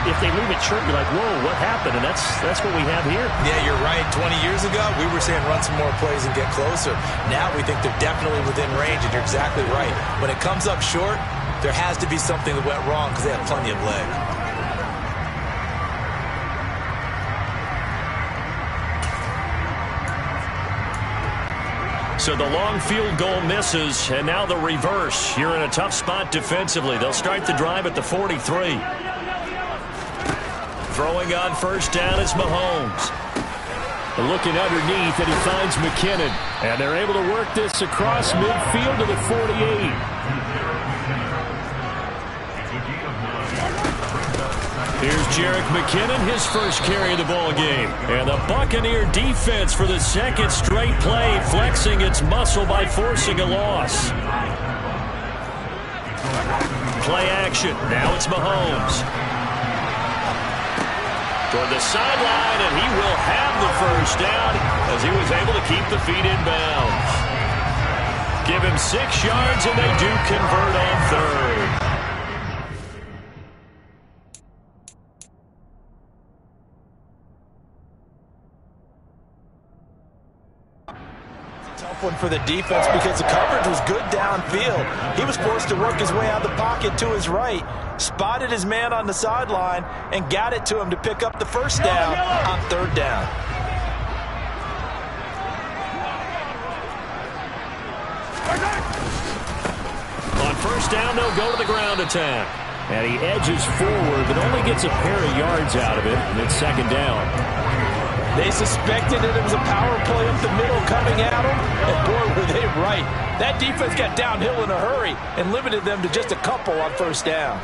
if they leave it short, you're like, whoa, what happened? And that's what we have here. Yeah, you're right. 20 years ago, we were saying run some more plays and get closer. Now we think they're definitely within range, and you're exactly right. When it comes up short, there has to be something that went wrong because they have plenty of leg. So the long field goal misses, and now the reverse. You're in a tough spot defensively. They'll start the drive at the 43. Throwing on first down is Mahomes. Looking underneath, and he finds McKinnon. And they're able to work this across midfield to the 48. Here's Jerick McKinnon, his first carry of the ball game. And the Buccaneer defense for the second straight play, flexing its muscle by forcing a loss. Play action. Now it's Mahomes. Toward the sideline, and he will have the first down as he was able to keep the feet in bounds. Give him 6 yards, and they do convert on third. Tough one for the defense because the coverage was good downfield. He was forced to work his way out of the pocket to his right, spotted his man on the sideline, and got it to him to pick up the first down on third down. On first down, they'll go to the ground attack. And he edges forward, but only gets a pair of yards out of it, and it's second down. They suspected that it was a power play up the middle coming at them, and boy, were they right. That defense got downhill in a hurry and limited them to just a couple on first down.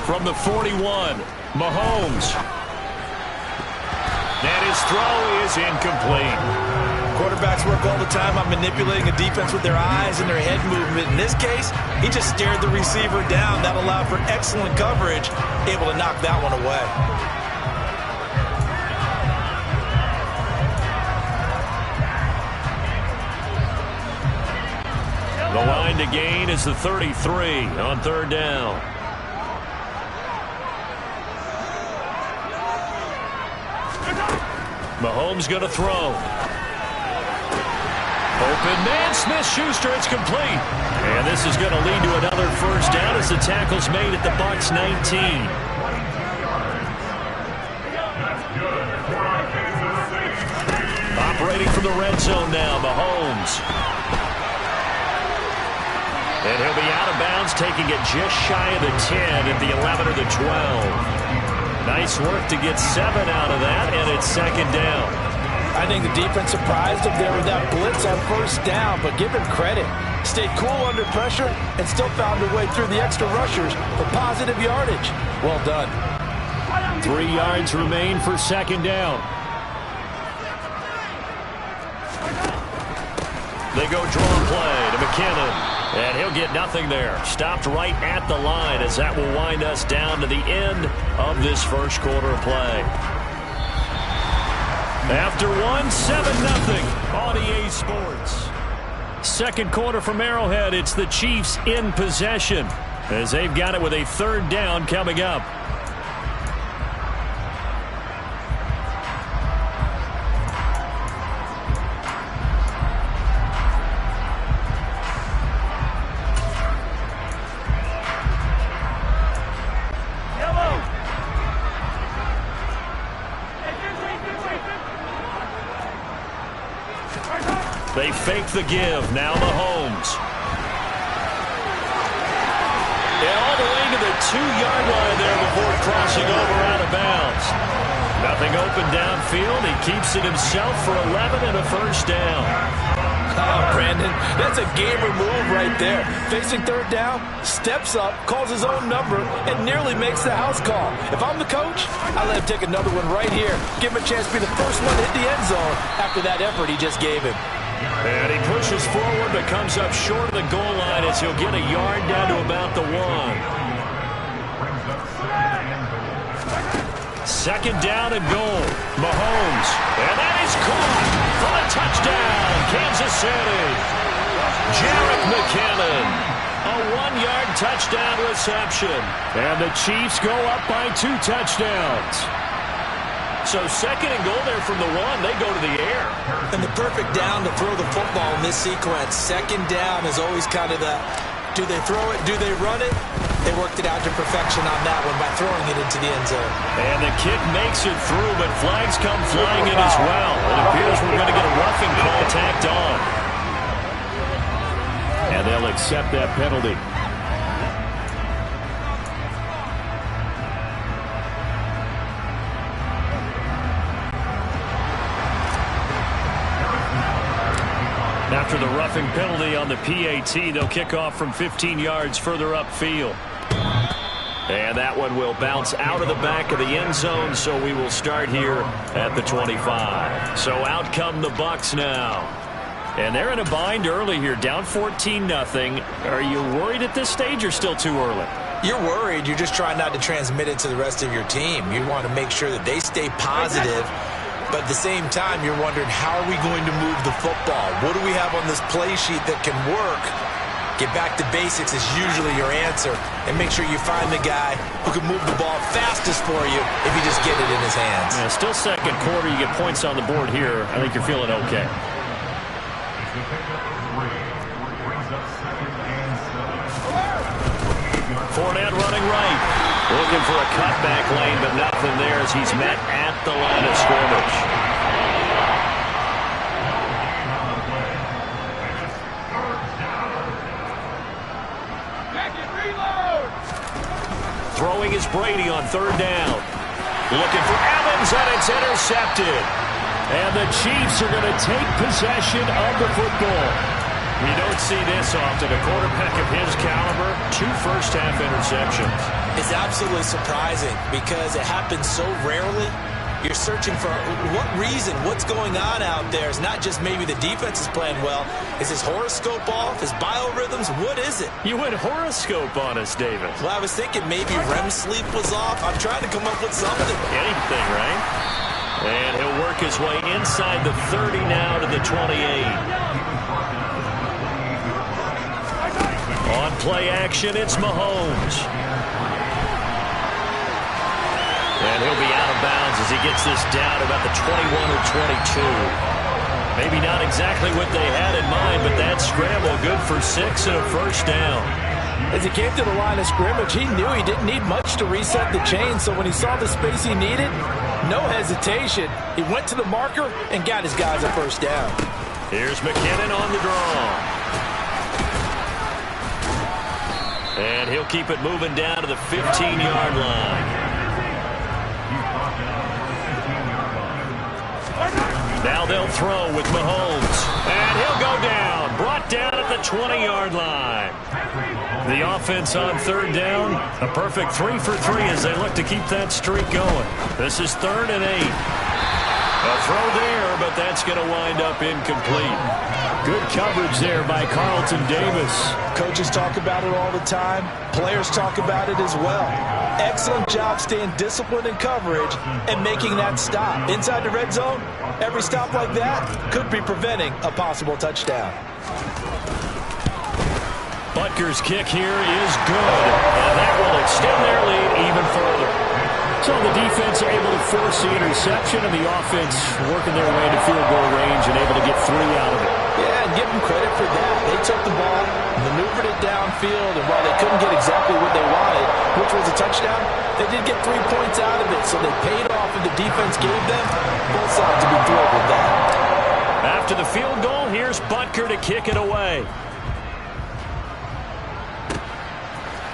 From the 41, Mahomes. And his throw is incomplete. Quarterbacks work all the time on manipulating a defense with their eyes and their head movement. In this case, he just stared the receiver down. That allowed for excellent coverage, able to knock that one away. The line to gain is the 33 on third down. Mahomes going to throw. Open man, Smith-Schuster, it's complete. And this is going to lead to another first down as the tackle's made at the Bucs 19. Operating from the red zone now, Mahomes. And he'll be out of bounds, taking it just shy of the 10 at the 11 or the 12. Nice work to get 7 out of that, and it's second down. I think the defense surprised him there with that blitz on first down, but give him credit. Stayed cool under pressure and still found a way through the extra rushers for positive yardage. Well done. 3 yards remain for second down. They go draw play to McKinnon. And he'll get nothing there. Stopped right at the line as that will wind us down to the end of this first quarter of play. After 1, 7-0 on EA Sports. Second quarter from Arrowhead, it's the Chiefs in possession as they've got it with a third down coming up. They fake the give. Now Mahomes. And all the way to the 2-yard line there before crossing over out of bounds. Nothing open downfield. He keeps it himself for 11 and a first down. Oh, Brandon, that's a gamer move right there. Facing third down, steps up, calls his own number, and nearly makes the house call. If I'm the coach, I let him take another one right here. Give him a chance to be the first one to hit the end zone after that effort he just gave him. And he pushes forward but comes up short of the goal line as he'll get a yard down to about the 1. Second down and goal. Mahomes. And that is caught for a touchdown. Kansas City. Jerick McKinnon. A 1-yard touchdown reception. And the Chiefs go up by 2 touchdowns. So second and goal there from the 1. They go to the air. And the perfect down to throw the football in this sequence. Second down is always kind of the, do they throw it, do they run it? They worked it out to perfection on that one by throwing it into the end zone. And the kick makes it through, but flags come flying in as well. It appears we're going to get a roughing call tacked on. And they'll accept that penalty. After the roughing penalty on the PAT, they'll kick off from 15 yards further upfield. And that one will bounce out of the back of the end zone, so we will start here at the 25. So out come the Bucs now. And they're in a bind early here, down 14-0. Are you worried at this stage or still too early? You're worried. You're just trying not to transmit it to the rest of your team. You want to make sure that they stay positive. But at the same time, you're wondering, how are we going to move the football? What do we have on this play sheet that can work? Get back to basics is usually your answer. And make sure you find the guy who can move the ball fastest for you if you just get it in his hands. Yeah, still second quarter. You get points on the board here. I think you're feeling okay. Fournette running right. Looking for a cutback lane, but nothing there as he's met at the line of scrimmage. Throwing is Brady on third down. Looking for Evans, and it's intercepted. And the Chiefs are going to take possession of the football. We don't see this often. A quarterback of his caliber, 2 first-half interceptions. It's absolutely surprising because it happens so rarely. You're searching for what reason, what's going on out there. It's not just maybe the defense is playing well. Is his horoscope off? His biorhythms? What is it? You went horoscope on us, David. Well, I was thinking maybe REM sleep was off. I'm trying to come up with something. Anything, right? And he'll work his way inside the 30 now to the 28. On play action, it's Mahomes. And he'll be out of bounds as he gets this down about the 21 or 22. Maybe not exactly what they had in mind, but that scramble good for 6 and a first down. As he came to the line of scrimmage, he knew he didn't need much to reset the chain, so when he saw the space he needed, no hesitation. He went to the marker and got his guys a first down. Here's McKinnon on the draw. And he'll keep it moving down to the 15-yard line. Now they'll throw with Mahomes. And he'll go down. Brought down at the 20-yard line. The offense on third down. A perfect 3 for 3 as they look to keep that streak going. This is 3rd and 8. A throw there, but that's going to wind up incomplete. Good coverage there by Carlton Davis. Coaches talk about it all the time. Players talk about it as well. Excellent job staying disciplined in coverage and making that stop. Inside the red zone, every stop like that could be preventing a possible touchdown. Butker's kick here is good, and that will extend their lead even further. So the defense able to force the interception, and the offense working their way to field goal range and able to get 3 out of it. Yeah, and give them credit for that. They took the ball, maneuvered it downfield, and while they couldn't get exactly what they wanted, which was a touchdown, they did get 3 points out of it, so they paid off what the defense gave them. Both sides will be thrilled with that. After the field goal, here's Butker to kick it away.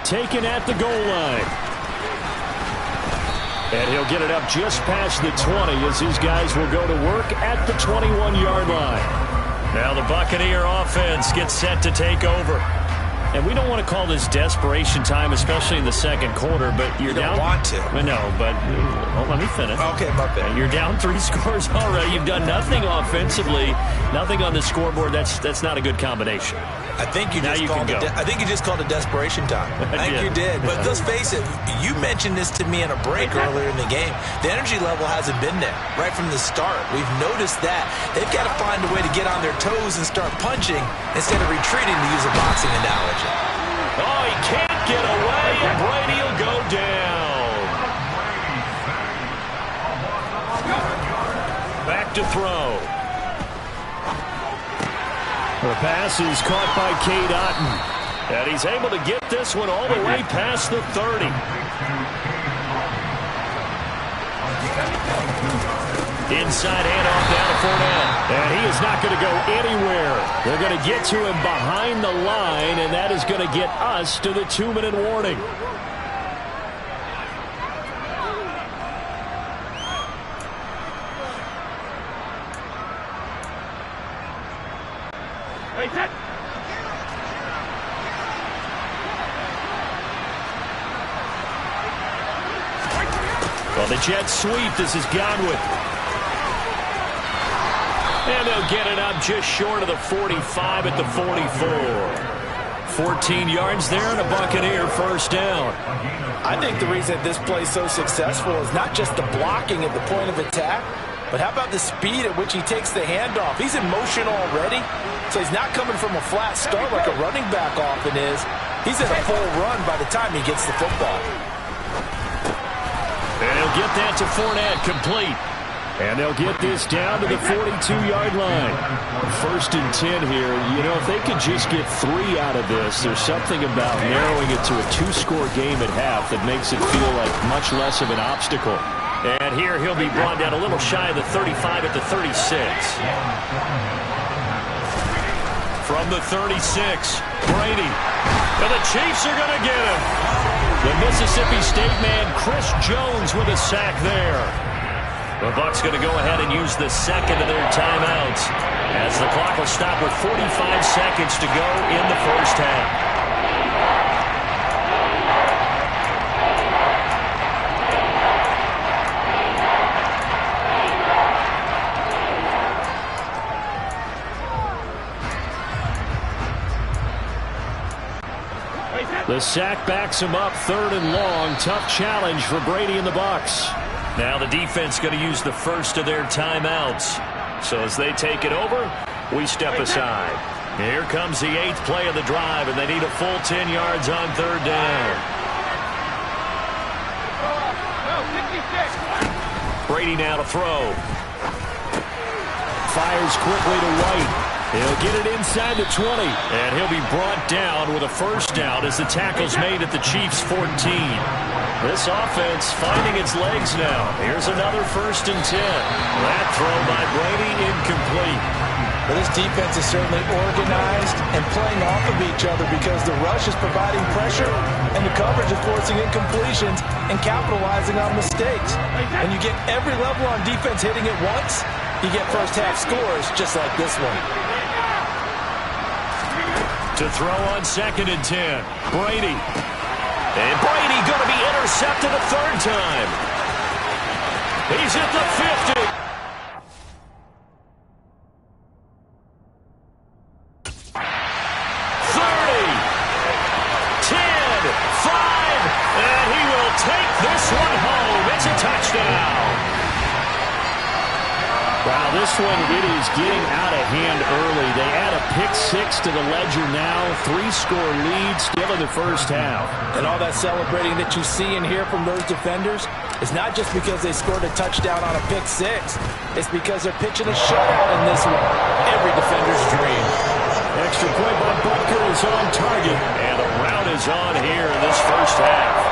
Taken at the goal line. And he'll get it up just past the 20 as his guys will go to work at the 21-yard line. Now the Buccaneer offense gets set to take over. And we don't want to call this desperation time, especially in the second quarter, but you're down. You don't want to. No, but let me finish. Okay, my bad. You're down 3 scores already. You've done nothing offensively, nothing on the scoreboard. That's not a good combination. I think you just called it desperation time. I think you did. But let's face it, you mentioned this to me in a break earlier in the game. The energy level hasn't been there right from the start. We've noticed that. They've got to find a way to get on their toes and start punching instead of retreating, to use a boxing analogy. Oh, he can't get away, and Brady will go down. Back to throw. The pass is caught by Cade Otton. And he's able to get this one all the way past the 30. Inside handoff down to Fournette. And he is not going to go anywhere. They're going to get to him behind the line, and that is going to get us to the 2-minute warning. Well, the jet sweep. This is Godwin. And they'll get it up just short of the 45 at the 44. 14 yards there and a Buccaneer first down. I think the reason this play is so successful is not just the blocking at the point of attack, but how about the speed at which he takes the handoff? He's in motion already, so he's not coming from a flat start like a running back often is. He's in a full run by the time he gets the football. And he'll get that to Fournette, complete. And they'll get this down to the 42-yard line. First and 10 here. You know, if they could just get 3 out of this, there's something about narrowing it to a 2-score game at half that makes it feel like much less of an obstacle. And here he'll be brought down a little shy of the 35 at the 36. From the 36, Brady. And the Chiefs are going to get him. The Mississippi State man, Chris Jones, with a sack there. The Bucs going to go ahead and use the second of their timeouts as the clock will stop with 45 seconds to go in the first half. The sack backs him up, 3rd and long. Tough challenge for Brady and the Bucs. Now the defense going to use the first of their timeouts. So as they take it over, we step aside. Here comes the 8th play of the drive, and they need a full 10 yards on 3rd down. Brady now to throw. Fires quickly to White. He'll get it inside the 20, and he'll be brought down with a first down as the tackle's made at the Chiefs' 14. This offense finding its legs now. Here's another 1st and 10. That throw by Brady incomplete. Well, this defense is certainly organized and playing off of each other because the rush is providing pressure and the coverage is forcing incompletions and capitalizing on mistakes. And you get every level on defense hitting it once, you get first half scores just like this one. To throw on 2nd and 10. Brady. And Brady going to be intercepted a 3rd time. He's at the 50. 30. 10. 5. And he will take this one home. It's a touchdown. Wow, this one, it is getting out of hand early. They add a pick 6 to the ledger now. 3-score lead still in the first half. And all that celebrating that you see and hear from those defenders is not just because they scored a touchdown on a pick 6. It's because they're pitching a shutout in this one. Every defender's dream. Extra point by Butker is on target. And the rout is on here in this first half.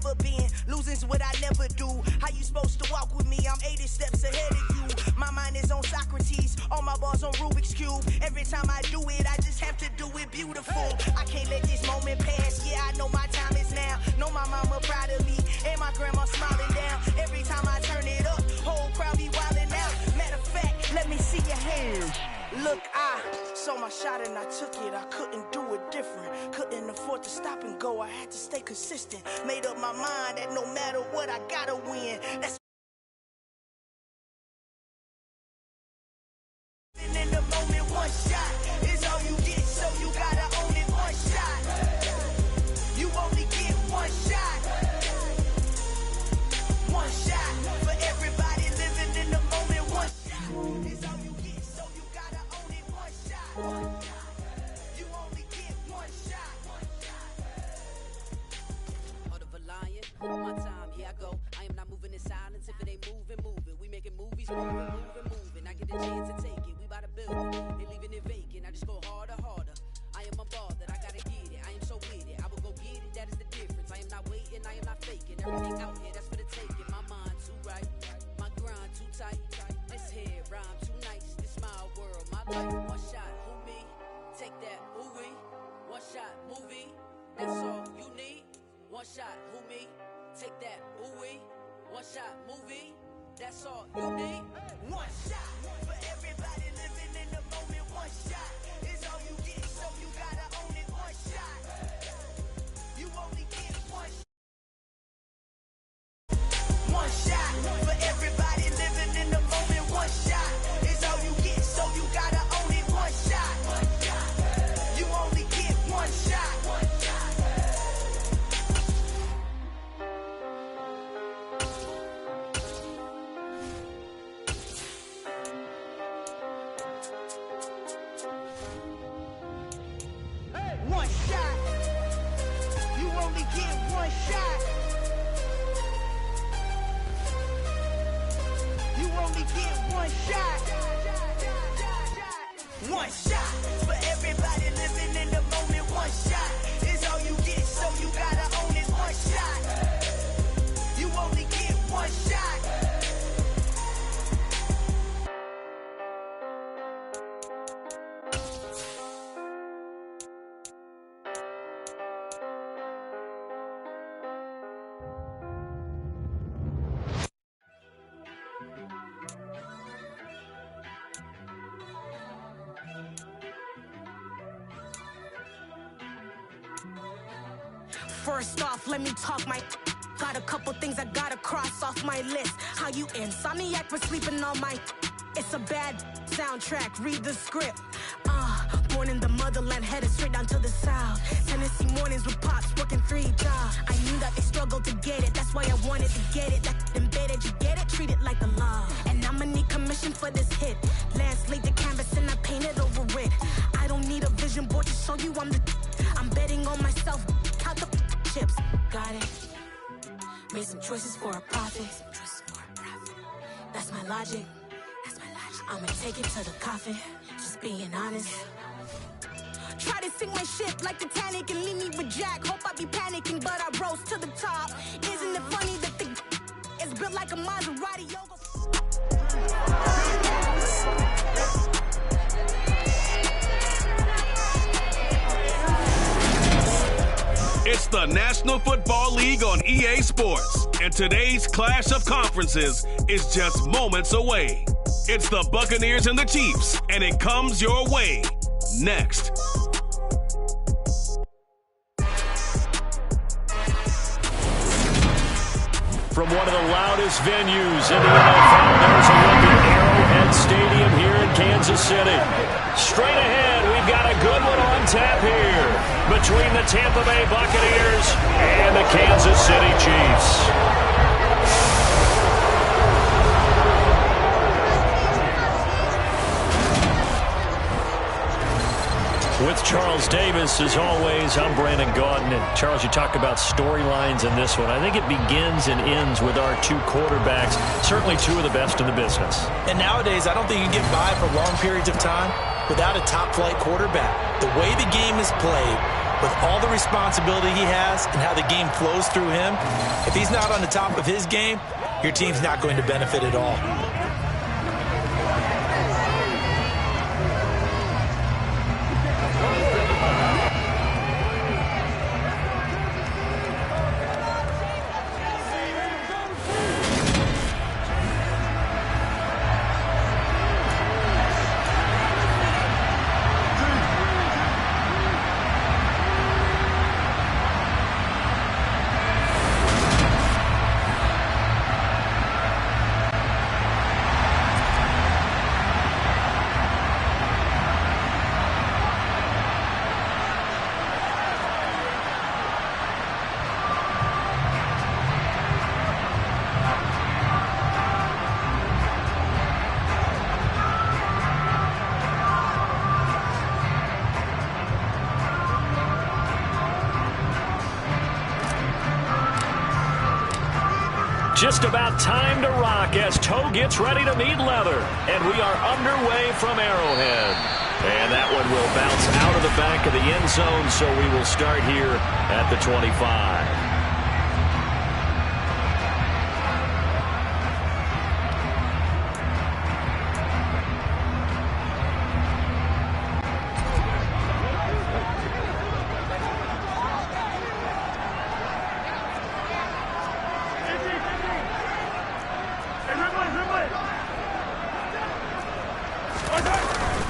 never been. Losing's what I never do. How you supposed to walk with me? I'm 80 steps ahead of you. My mind is on Socrates, all my bars on Rubik's Cube. Every time I do it, I just have to do it beautiful. I can't let this moment pass. Yeah, I know my time is now. Know my mama proud of me, and my grandma smiling down. Every time I turn it up, whole crowd be wildin' out. Matter of fact, let me see your hands. Look, I saw my shot and I took it. I couldn't do it different. Couldn't afford to stop and go. I had to stay consistent. Made up my mind that no matter what, I gotta win. That's in the moment, one shot is all you get, so you gotta own it. One shot, you only get one shot. One shot for everybody living in the moment. One shot is all you get, so you gotta own it. One shot, you only get one shot. Heart of a lion, hold my time, here I go. I am not moving in silence. If it ain't moving, moving. We making movies, moving. I get the chance to take it. We bout to build it. They leaving it vacant. I just go harder. I am a ball that I gotta get it. I am so with it. I will go get it. That is the difference. I am not waiting. I am not faking. Everything out here, that's for the taking. My mind too right. My grind too tight. This here rhyme too nice. This my world, my life. One shot, who me? Take that, ooh-wee. One shot, movie. That's all you need. One shot, who me? Take that, ooh-wee. One shot, movie. That's all you need. One shot for everybody living in the moment. One shot is all you get, so you gotta own it. One shot, you only get one shot. One shot for everybody living in the moment. One shot is all you get, so you gotta own it. One shot, you only get one shot. One shot. You only get one shot. You only get one shot. One shot for everybody living in the moment. One shot is all you get, so you gotta own it. One shot. You only get one shot. First off, let me talk my. Got a couple things I gotta cross off my list. How you insomniac for sleeping on my. It's a bad soundtrack, read the script. Born in the motherland, headed straight down to the south. Tennessee mornings with pops, working 3 jobs. I knew that they struggled to get it, that's why I wanted to get it. That embedded, you get it, treat it like a law. And I'ma need commission for this hit. Lance laid the canvas and I painted over it. I don't need a vision board to show you I'm betting on myself, count the chips. Got it. Made some choices for a profit. That's my logic. I'ma take it to the coffin. Just being honest. Try to sink my ship like Titanic and leave me with Jack. Hope I be panicking, but I rose to the top. Isn't it funny that the is built like a Maserati? Yoga. It's the National Football League on EA Sports, and today's clash of conferences is just moments away. It's the Buccaneers and the Chiefs, and it comes your way next. From one of the loudest venues in the NFL, there's a look at Arrowhead Stadium here in Kansas City. Straight ahead, we've got a good one on tap here between the Tampa Bay Buccaneers and the Kansas City Chiefs. With Charles Davis, as always, I'm Brandon Gaudin. And Charles, you talk about storylines in this one. I think it begins and ends with our 2 quarterbacks, certainly 2 of the best in the business. And nowadays, I don't think you can get by for long periods of time without a top-flight quarterback. The way the game is played, with all the responsibility he has and how the game flows through him, if he's not on the top of his game, your team's not going to benefit at all. Just about time to rock as toe gets ready to meet leather. And we are underway from Arrowhead. And that one will bounce out of the back of the end zone, so we will start here at the 25.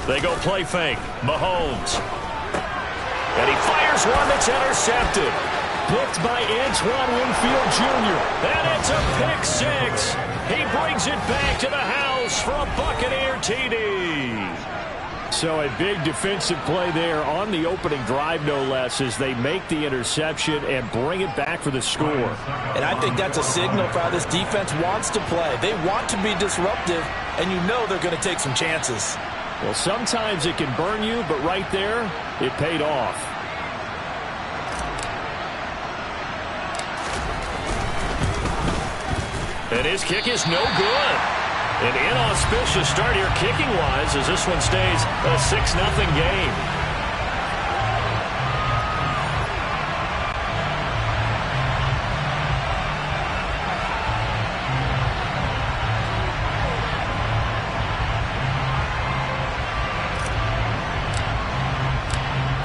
They go play fake. Mahomes. And he fires one that's intercepted. Picked by Antoine Winfield Jr. And it's a pick six. He brings it back to the house for a Buccaneer TD. So a big defensive play there on the opening drive, no less, as they make the interception and bring it back for the score. And I think that's a signal for how this defense wants to play. They want to be disruptive, and you know they're going to take some chances. Well, sometimes it can burn you, but right there, it paid off. And his kick is no good. An inauspicious start here kicking-wise as this one stays a 6-0 game.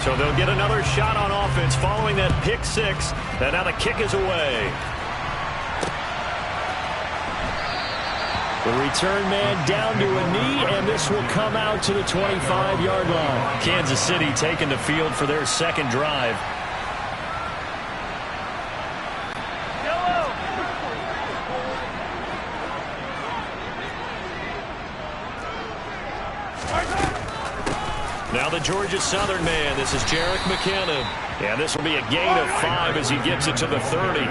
So they'll get another shot on offense following that pick six. And now the kick is away. The return man down to a knee, and this will come out to the 25-yard line. Kansas City taking the field for their second drive. Now the Georgia Southern man. This is Jerick McKinnon. And this will be a gain of 5 as he gets it to the 30.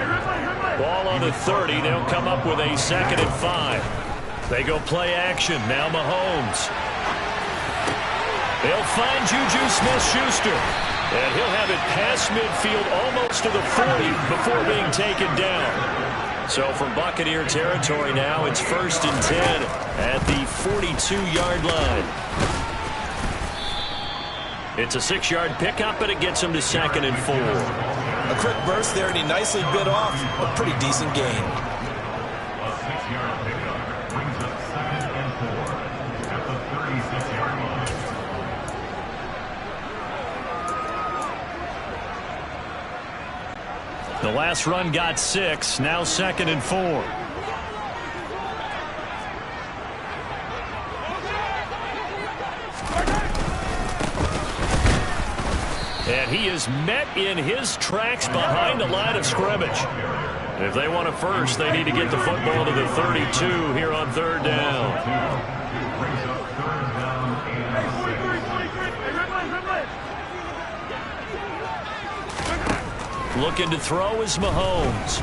Ball on the 30. They'll come up with a 2nd and 5. They go play action. Now Mahomes. They'll find Juju Smith-Schuster. And he'll have it past midfield almost to the 40 before being taken down. So from Buccaneer territory now, it's 1st and 10 at the 42-yard line. It's a 6-yard pickup, and it gets him to 2nd and 4. A quick burst there, and he nicely bit off a pretty decent gain. A 6-yard pickup brings up 2nd and 4 at the 36-yard line. The last run got 6, now 2nd and 4. And he is met in his tracks behind the line of scrimmage. If they want a first, they need to get the football to the 32 here on 3rd down. Looking to throw is Mahomes.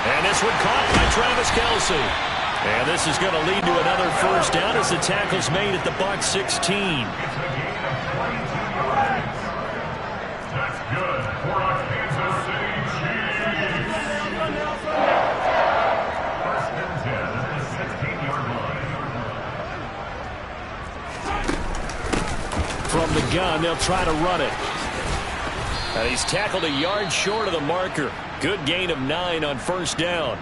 And this one caught by Travis Kelce. And this is going to lead to another first down as the tackle's made at the Bucs 16. That's good for a Kansas City Chiefs. 1st and 10 at the 16-yard line. From the gun. They'll try to run it. And he's tackled a yard short of the marker. Good gain of 9 on first down.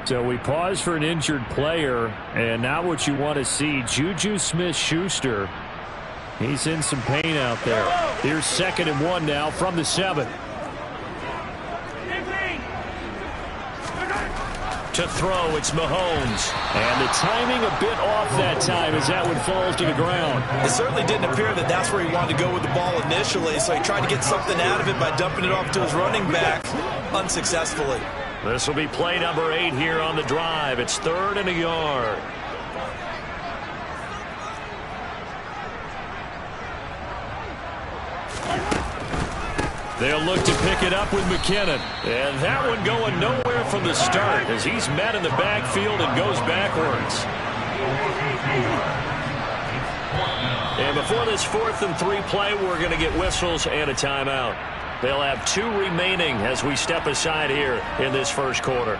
So we pause for an injured player, and now what you want to see, Juju Smith-Schuster. He's in some pain out there. Here's 2nd and 1 now from the 7. To throw, it's Mahomes. And the timing a bit off that time as that one falls to the ground. It certainly didn't appear that that's where he wanted to go with the ball initially, so he tried to get something out of it by dumping it off to his running back unsuccessfully. This will be play number 8 here on the drive. It's 3rd and a yard. They'll look to pick it up with McKinnon. And that one going nowhere from the start as he's met in the backfield and goes backwards. And before this 4th and 3 play, we're going to get whistles and a timeout. They'll have 2 remaining as we step aside here in this first quarter.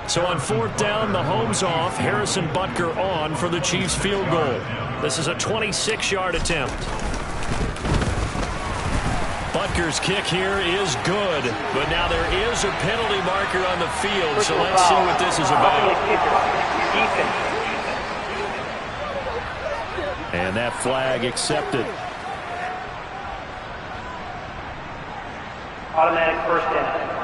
So on 4th down, Mahomes off, Harrison Butker on for the Chiefs field goal. This is a 26-yard attempt. Butker's kick here is good, but now there is a penalty marker on the field, so let's see what this is about. And that flag accepted. Automatic first down.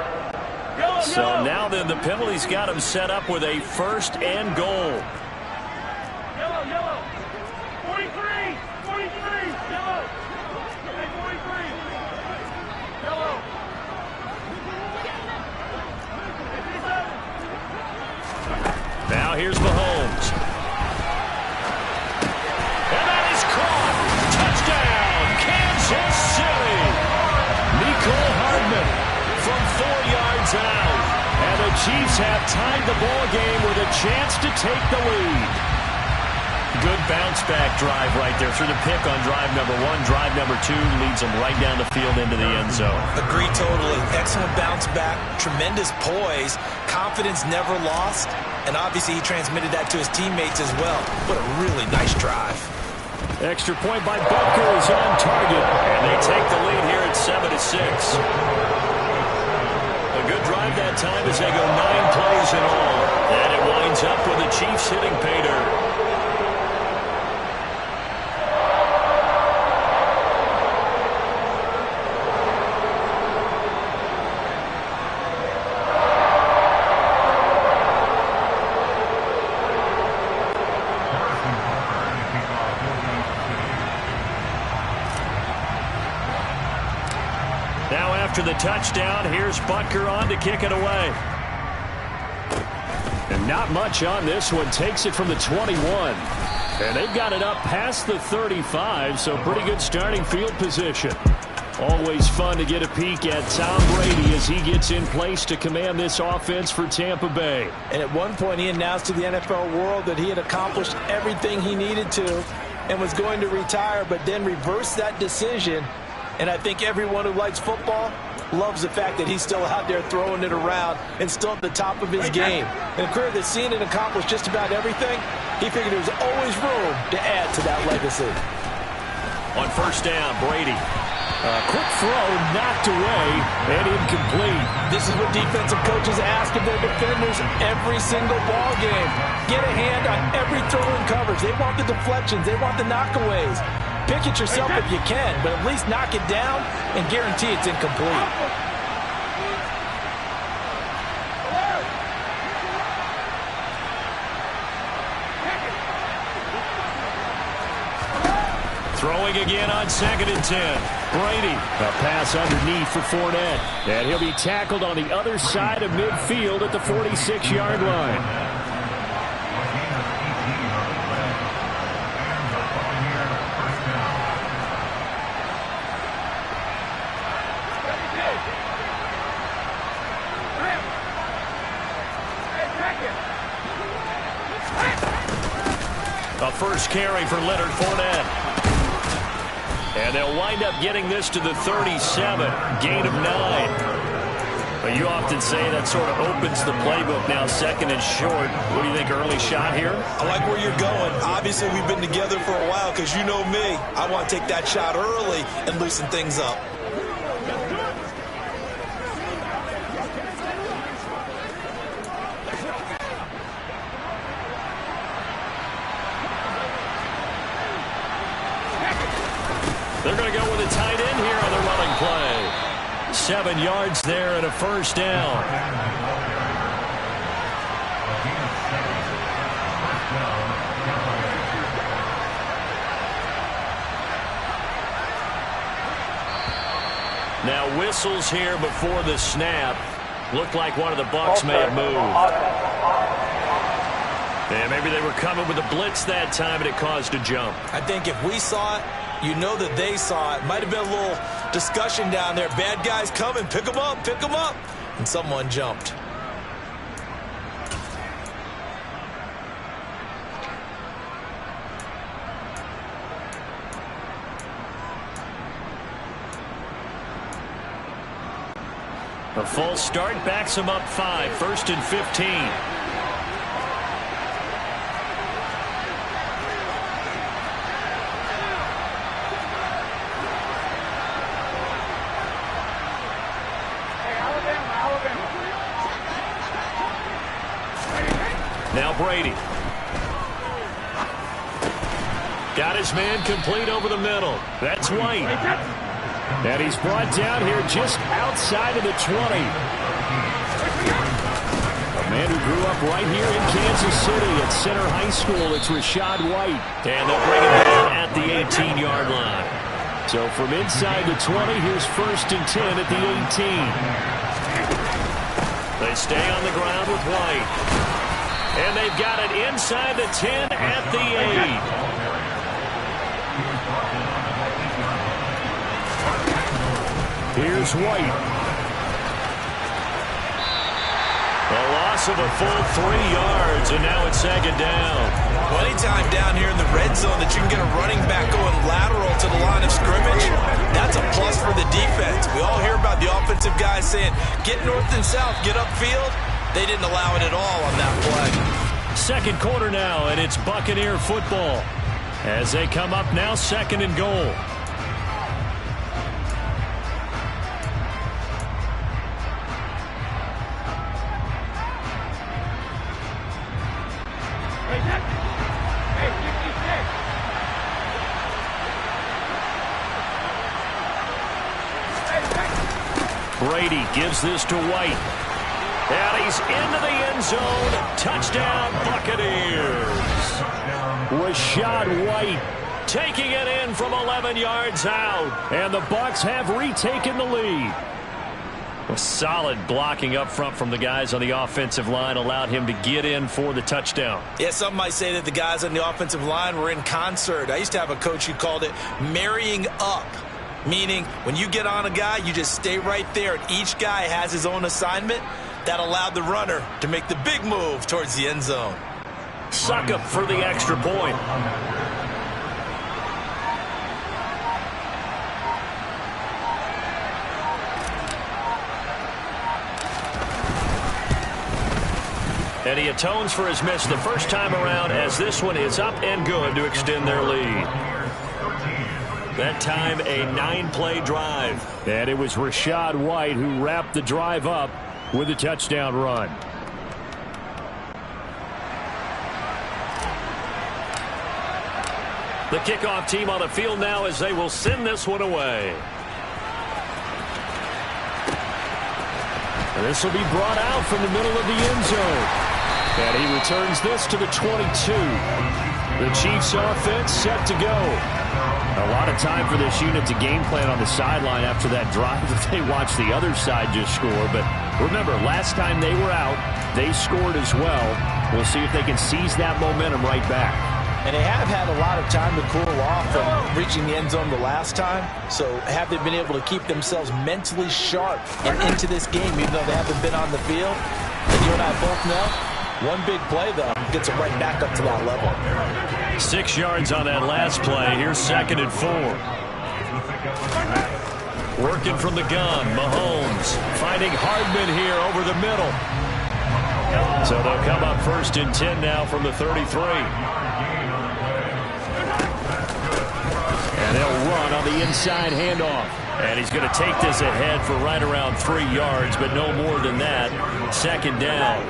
So now then the penalty's got him set up with a 1st and goal. Yellow, yellow. 43, 43, yellow. 43, yellow. Now here's Mahomes. And that is caught. Touchdown, Kansas City. Nicole Hardman from 4 yards out. And the Chiefs have tied the ball game with a chance to take the lead. Good bounce-back drive right there through the pick on drive number 1. Drive number 2 leads them right down the field into the end zone. Agree totally. Excellent bounce back. Tremendous poise. Confidence never lost. And obviously he transmitted that to his teammates as well. What a really nice drive. Extra point by Butker is on target. And they take the lead here at 7-6. A good drive that time as they go 9 plays in all. And it winds up with the Chiefs hitting pay dirt. Now after the touchdown, here's Butker on to kick it away. And not much on this one. Takes it from the 21. And they've got it up past the 35, so pretty good starting field position. Always fun to get a peek at Tom Brady as he gets in place to command this offense for Tampa Bay. And at one point he announced to the NFL world that he had accomplished everything he needed to and was going to retire, but then reversed that decision. And I think everyone who likes football loves the fact that he's still out there throwing it around and still at the top of his game. In a career that's seen and accomplished just about everything, he figured there was always room to add to that legacy. On first down, Brady. Quick throw, knocked away, and incomplete. This is what defensive coaches ask of their defenders every single ball game. Get a hand on every throw in coverage. They want the deflections. They want the knockaways. Pick it yourself if you can, but at least knock it down and guarantee it's incomplete. Throwing again on 2nd and 10. Brady, a pass underneath for Fournette. And he'll be tackled on the other side of midfield at the 46-yard line. A first carry for Leonard Fournette. And they'll wind up getting this to the 37. Gain of 9. But you often say that sort of opens the playbook now, second and short. What do you think, early shot here? I like where you're going. Obviously, we've been together for a while because you know me. I want to take that shot early and loosen things up. They're going to go with a tight end here on the running play. 7 yards there and a first down. Now whistles here before the snap. Looked like one of the Bucs may have moved. And maybe they were coming with a blitz that time and it caused a jump. I think if we saw it, you know that they saw it. Might have been a little discussion down there. Bad guys coming. Pick them up. Pick them up. And someone jumped. A false start backs them up 5. 1st and 15. Now Brady. Got his man complete over the middle. That's White. And he's brought down here just outside of the 20. A man who grew up right here in Kansas City at Center High School. It's Rachaad White. And they'll bring him down at the 18-yard line. So from inside the 20, here's 1st and 10 at the 18. They stay on the ground with White. And they've got it inside the 10 at the 8. Here's White. A loss of a full 3 yards, and now it's 2nd down. Well, anytime down here in the red zone that you can get a running back going lateral to the line of scrimmage, that's a plus for the defense. We all hear about the offensive guys saying, get north and south, get upfield. They didn't allow it at all on that play. 2nd quarter now, and it's Buccaneer football. As they come up now, 2nd and goal. Brady gives this to White. And he's into the end zone. Touchdown, Buccaneers. Rachaad White taking it in from 11 yards out. And the Bucs have retaken the lead. A solid blocking up front from the guys on the offensive line allowed him to get in for the touchdown. Yeah, some might say that the guys on the offensive line were in concert. I used to have a coach who called it marrying up. Meaning, when you get on a guy, you just stay right there, and each guy has his own assignment. That allowed the runner to make the big move towards the end zone. Suck up for the extra point. And he atones for his miss the first time around, as this one is up and good to extend their lead. That time, a 9-play drive. And it was Rachaad White who wrapped the drive up with a touchdown run. The kickoff team on the field now as they will send this one away. And this will be brought out from the middle of the end zone. And he returns this to the 22. The Chiefs offense set to go. A lot of time for this unit to game plan on the sideline after that drive that they watched the other side just score. But remember, last time they were out, they scored as well. We'll see if they can seize that momentum right back. And they have had a lot of time to cool off from reaching the end zone the last time. So have they been able to keep themselves mentally sharp and into this game, even though they haven't been on the field? And you and I both know, one big play, though, gets them right back up to that level. 6 yards on that last play. Here's 2nd and 4. Working from the gun, Mahomes finding Hardman here over the middle. So they'll come up 1st and 10 now from the 33. And they'll run on the inside handoff. And he's going to take this ahead for right around 3 yards, but no more than that. 2nd down.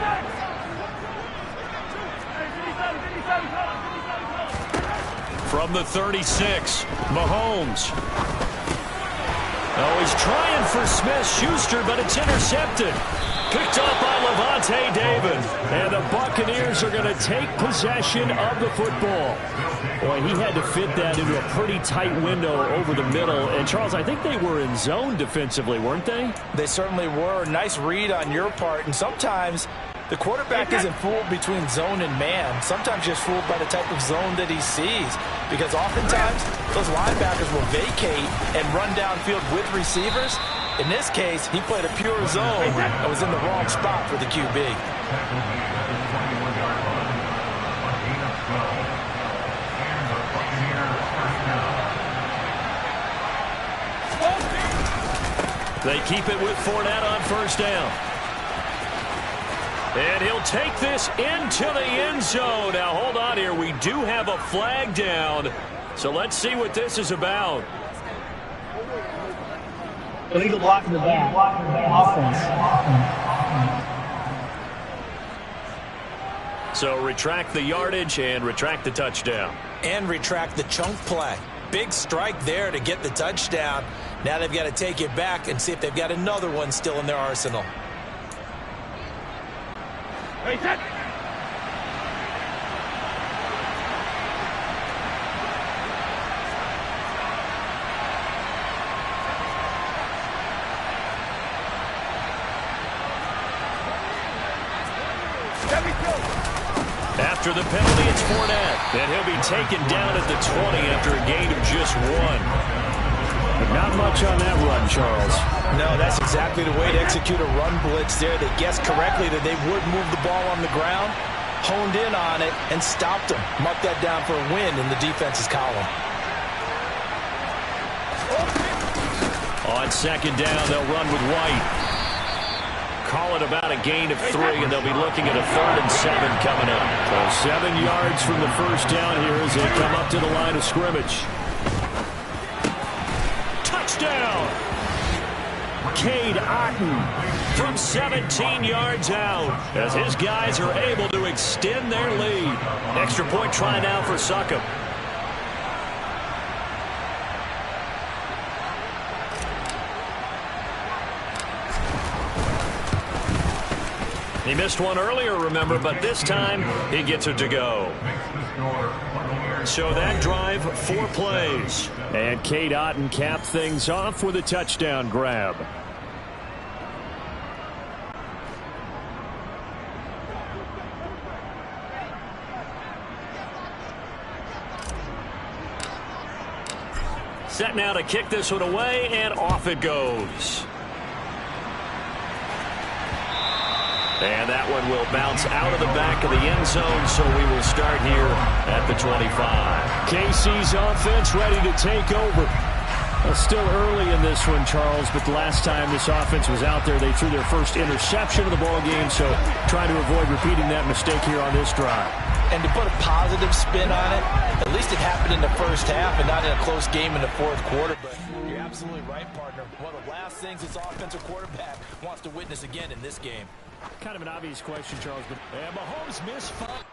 From the 36, Mahomes. Oh, he's trying for Smith-Schuster, but it's intercepted. Picked up by Levante David. And the Buccaneers are going to take possession of the football. Boy, he had to fit that into a pretty tight window over the middle. And, Charles, I think they were in zone defensively, weren't they? They certainly were. Nice read on your part. And sometimes the quarterback isn't fooled between zone and man. Sometimes just fooled by the type of zone that he sees. Because oftentimes those linebackers will vacate and run downfield with receivers. In this case, he played a pure zone and was in the wrong spot for the QB. They keep it with Fournette on 1st down. And he'll take this into the end zone. Now, hold on here. We do have a flag down. So let's see what this is about. Illegal block in the back. Offense. So retract the yardage and retract the touchdown. And retract the chunk play. Big strike there to get the touchdown. Now they've got to take it back and see if they've got another one still in their arsenal. Hey, set. After the penalty, it's Fournette. And he'll be taken down at the 20 after a gain of just 1. But not much on that run, Charles. No, that's exactly the way to execute a run blitz there. They guessed correctly that they would move the ball on the ground, honed in on it, and stopped them. Mark that down for a win in the defense's column. On 2nd down, they'll run with White. Call it about a gain of 3, and they'll be looking at a 3rd and 7 coming up. So 7 yards from the 1st down here as they come up to the line of scrimmage. Touchdown! Cade Otton from 17 yards out as his guys are able to extend their lead. Extra point try now for Succop. He missed one earlier, remember, but this time he gets it to go. So that drive, 4 plays. And Cade Otton capped things off with a touchdown grab. Set now to kick this one away, and off it goes. And that one will bounce out of the back of the end zone, so we will start here at the 25. KC's offense ready to take over. Well, still early in this one, Charles, but the last time this offense was out there, they threw their first interception of the ball game, so trying to avoid repeating that mistake here on this drive. And to put a positive spin on it, at least it happened in the first half and not in a close game in the 4th quarter. But you're absolutely right, partner. One of the last things this offensive quarterback wants to witness again in this game. Kind of an obvious question, Charles, but Mahomes missed 5.